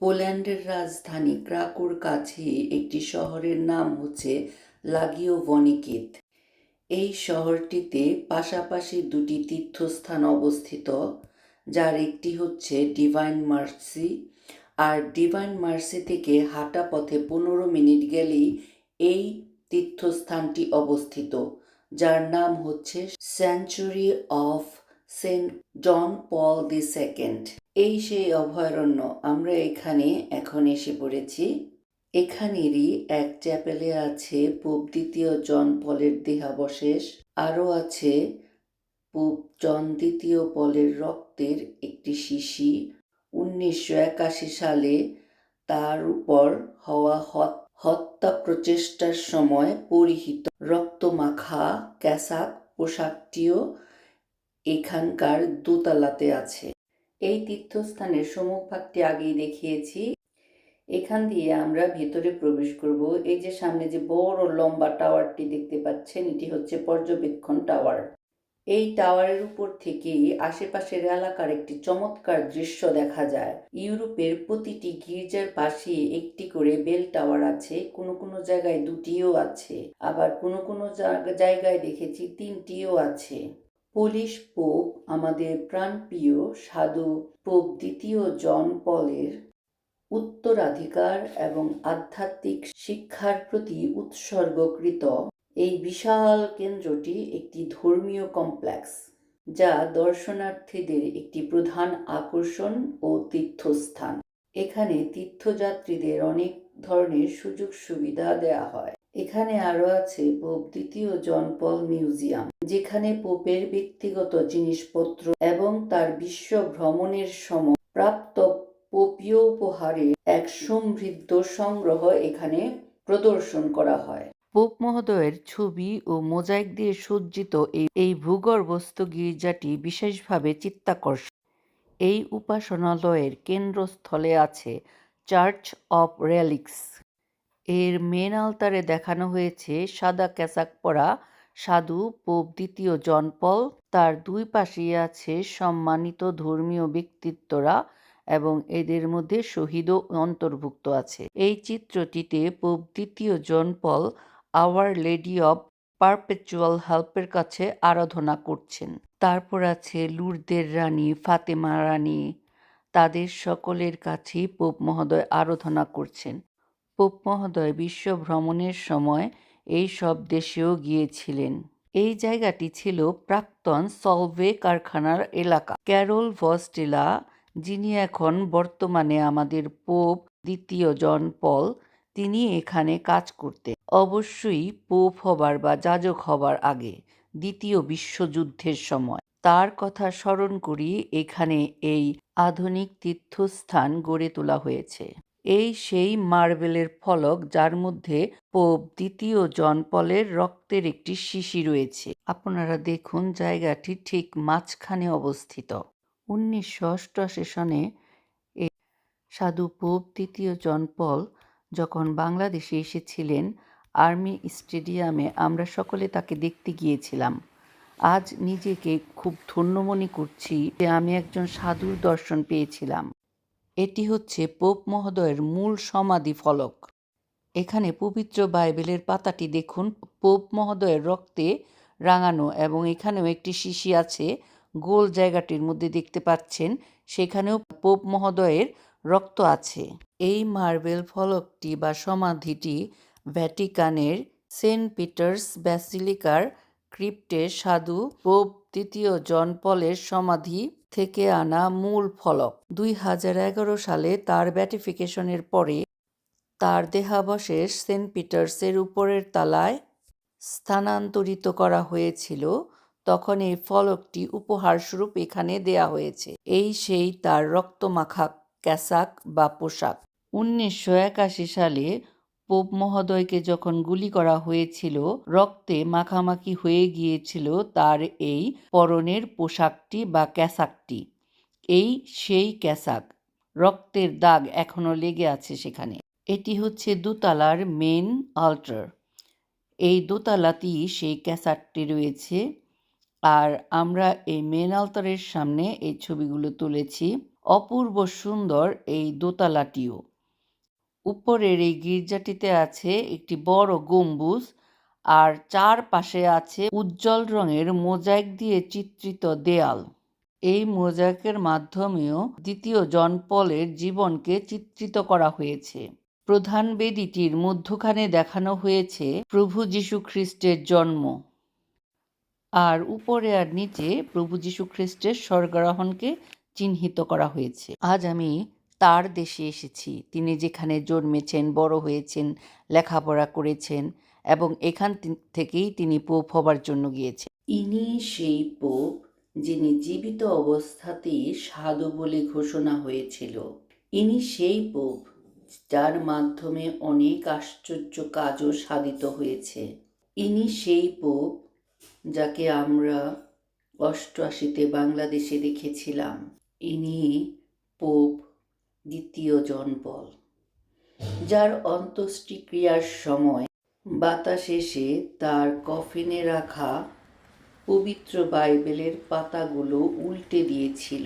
পোল্যান্ডের রাজধানী ক্রাকোর কাছে একটি শহরের নাম হচ্ছে লাগিওভনিকিদ। এই শহরটিতে পাশাপাশি দুটি তীর্থস্থান অবস্থিত, যার একটি হচ্ছে ডিভাইন মার্সি, আর ডিভাইন মার্সি থেকে হাঁটা পথে 15 মিনিট গেলেই এই তীর্থস্থানটি অবস্থিত, যার নাম হচ্ছে sanctuary of saint John Paul II। এই সেই অভয়ারণ্য। আমরা এখানে এখন এসে পড়েছি। এখানেরই এক চ্যাপেলে আছে পোপ দ্বিতীয় জন পলের দেহাবশেষ। আরও আছে পোপ জন দ্বিতীয় পলের রক্তের একটি শিশি। 1981 সালে তার উপর হওয়া হত্যা প্রচেষ্টার সময় পরিহিত রক্তমাখা ক্যাসাক পোশাকটিও এখানকার দোতলাতে আছে। এই তীর্থস্থানের সম্মুখভাগটি আগেই দেখিয়েছি। এখান দিয়ে আমরা ভেতরে প্রবেশ করব। এই যে সামনে যে বড় লম্বা টাওয়ারটি দেখতে পাচ্ছেন, এটি হচ্ছে পর্যবেক্ষণ টাওয়ার। এই টাওয়ারের উপর থেকেই আশেপাশের এলাকার একটি চমৎকার দৃশ্য দেখা যায়। ইউরোপের প্রতিটি গির্জার পাশে একটি করে বেল টাওয়ার আছে, কোনো কোনো জায়গায় দুটিও আছে, আবার কোনো কোনো জায়গায় দেখেছি তিনটিও আছে। পোলিশ পোপ আমাদের প্রাণপ্রিয় সাধু পোপ দ্বিতীয় জন পলের উত্তরাধিকার এবং আধ্যাত্মিক শিক্ষার প্রতি উৎসর্গকৃত এই বিশাল কেন্দ্রটি একটি ধর্মীয় কমপ্লেক্স, যা দর্শনার্থীদের একটি প্রধান আকর্ষণ ও তীর্থস্থান। এখানে তীর্থযাত্রীদের অনেক ধরনের সুযোগ সুবিধা দেওয়া হয়। এখানে আরও আছে পোপ দ্বিতীয় জন পল মিউজিয়াম, যেখানে পোপের ব্যক্তিগত জিনিসপত্র এবং তার বিশ্ব ভ্রমণের সময় প্রাপ্ত পোপীয় উপহারের এক সমৃদ্ধ সংগ্রহ এখানে প্রদর্শন করা হয়। পোপ মহোদয়ের ছবি ও মোজাইক দিয়ে সজ্জিত এই ভূগর্ভস্থ গির্জাটি বিশেষভাবে চিত্তাকর্ষক। এই উপাসনালয়ের কেন্দ্রস্থলে আছে চার্চ অফ রেলিক্স। এর মেন আলতারে দেখানো হয়েছে সাদা ক্যাসাক পরা সাধু পোপ দ্বিতীয় জন পল। তার দুই পাশেই আছে সম্মানিত ধর্মীয় ব্যক্তিত্বরা এবং এদের মধ্যে শহীদও অন্তর্ভুক্ত আছে। এই চিত্রটিতে পোপ দ্বিতীয় জন পল আওয়ার লেডি অব পারপেচুয়াল হেল্পের কাছে আরাধনা করছেন। তারপর আছে লুরদের রানী, ফাতেমা রানী, তাদের সকলের কাছেই পোপ মহোদয় আরাধনা করছেন। পোপ মহোদয় বিশ্ব ভ্রমণের সময় এই সব দেশেও গিয়েছিলেন। এই জায়গাটি ছিল প্রাক্তন সলভে কারখানার এলাকা। ক্যারল ভস্টেলা, যিনি এখন বর্তমানে আমাদের পোপ দ্বিতীয় জন পল, তিনি এখানে কাজ করতেন। অবশ্যই পোপ হবার বা যাজক হবার আগে, দ্বিতীয় বিশ্বযুদ্ধের সময়। তার কথা স্মরণ করি এখানে এই আধুনিক তীর্থস্থান গড়ে তোলা হয়েছে। এই সেই মার্বেলের ফলক, যার মধ্যে পোপ দ্বিতীয় জন পলের রক্তের একটি শিশি রয়েছে। আপনারা দেখুন, জায়গাটি ঠিক মাঝখানে অবস্থিত। 1988 সনে সাধু পোপ দ্বিতীয় জন পল যখন বাংলাদেশে এসেছিলেন, আর্মি স্টেডিয়ামে আমরা সকলে তাকে দেখতে গিয়েছিলাম। আজ নিজেকে খুব ধন্য মনে করছি যে আমি একজন সাধুর দর্শন পেয়েছিলাম। এটি হচ্ছে পোপ মহোদয়ের মূল সমাধি ফলক। এখানে পবিত্র বাইবেলের পাতাটি দেখুন, পোপ মহোদয়ের রক্তে রাঙানো, এবং এখানেও একটি শিশি আছে গোল জায়গাটির মধ্যে দেখতে পাচ্ছেন, সেখানেও পোপ মহোদয়ের রক্ত আছে। এই মার্বেল ফলকটি বা সমাধিটি ভ্যাটিকানের সেন্ট পিটার্স ব্যাসিলিকার ক্রিপ্টে সাধু পোপ দ্বিতীয় জন পলের সমাধি থেকে আনা মূল ফলক। 2011 সালে তার বেটিফিকেশনের পরে তার দেহাবশেষ সেন্ট পিটার্সের উপরের তলায় স্থানান্তরিত করা হয়েছিল। তখন এই ফলকটি উপহারস্বরূপ এখানে দেয়া হয়েছে। এই সেই তার রক্তমাখা ক্যাসাক বা পোশাক। 1981 সালে পোপ মহোদয়কে যখন গুলি করা হয়েছিল, রক্তে মাখামাখি হয়ে গিয়েছিল তার এই পরনের পোশাকটি বা ক্যাসাকটি। এই সেই ক্যাসাক, রক্তের দাগ এখনো লেগে আছে সেখানে। এটি হচ্ছে দোতলার মেন আল্টার। এই দোতলাতেই সেই ক্যাসাকটি রয়েছে। আর আমরা এই মেন আলতারের সামনে এই ছবিগুলো তুলেছি। অপূর্ব সুন্দর এই দোতলাটিও। উপরের এই গির্জাটিতে আছে একটি বড় গম্বুজ, আর চারপাশে আছে উজ্জ্বল রঙের মোজাইক দিয়ে চিত্রিত দেয়াল। এই মোজাইকের মাধ্যমেও দ্বিতীয় জন পলের জীবনকে চিত্রিত করা হয়েছে। প্রধান বেদিটির মধ্যখানে দেখানো হয়েছে প্রভু যীশু খ্রিস্টের জন্ম, আর উপরে আর নিচে প্রভু যীশু খ্রিস্টের স্বর্গারোহণকে চিহ্নিত করা হয়েছে। আজ আমি তার দেশে এসেছি, তিনি যেখানে জন্মেছেন, বড় হয়েছেন, লেখাপড়া করেছেন এবং এখান থেকেই তিনি পোপ হবার জন্য গিয়েছেন। ইনি সেই পোপ যিনি জীবিত অবস্থাতেই সাধু বলে ঘোষণা হয়েছিল। ইনি সেই পোপ যার মাধ্যমে অনেক আশ্চর্য কাজও সাধিত হয়েছে। ইনি সেই পোপ যাকে আমরা 88-তে বাংলাদেশে দেখেছিলাম। ইনি পোপ দ্বিতীয় জন পল, যার অন্ত্যেষ্টিক্রিয়ার সময় বাতাস এসে তার কফিনে রাখা পবিত্র বাইবেলের পাতাগুলো উল্টে দিয়েছিল।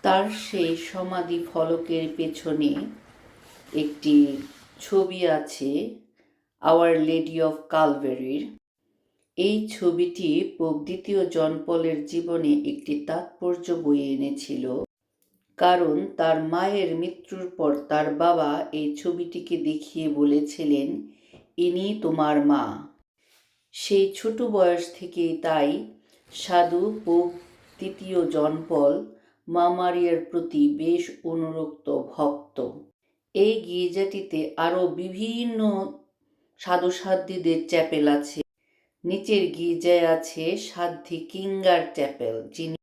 তার সেই সমাধি ফলকের পেছনে একটি ছবি আছে আওয়ার লেডি অফ কালভারির। এই ছবিটি পোপ দ্বিতীয় জন পলের জীবনে একটি তাৎপর্য বয়ে এনেছিল, কারণ তার মায়ের মৃত্যুর পর তার বাবা এই ছবিটিকে দেখিয়ে বলেছিলেন, ইনি তোমার মা। সেই ছোট বয়স থেকেই তাই সাধু পোপ তৃতীয় জন পল মা মারিয়ার প্রতি বেশ অনুরক্ত ভক্ত। এই গির্জাটিতে আরও বিভিন্ন সাধুসাধ্বীদের চ্যাপেল আছে। নিচের গির্জায় আছে সাধ্বী কিঙ্গার চ্যাপেল, যিনি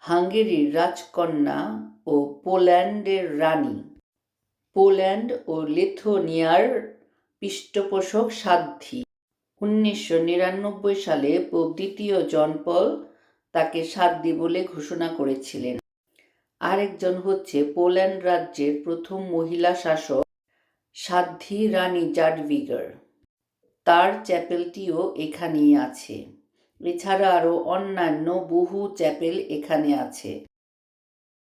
হাঙ্গেরির রাজকন্যা ও পোল্যান্ডের রানী। পোল্যান্ড ও লিথুয়ানিয়ার পৃষ্ঠপোষক সাধ্বী। 1999 সালে পোপ দ্বিতীয় জন পল তাকে সাধ্বী বলে ঘোষণা করেছিলেন। আরেকজন হচ্ছে পোল্যান্ড রাজ্যের প্রথম মহিলা শাসক সাধ্বী রানী জাডভিগার। তার চ্যাপেলটিও এখানেই আছে। এছাড়া আরও অন্যান্য বহু চ্যাপেল এখানে আছে।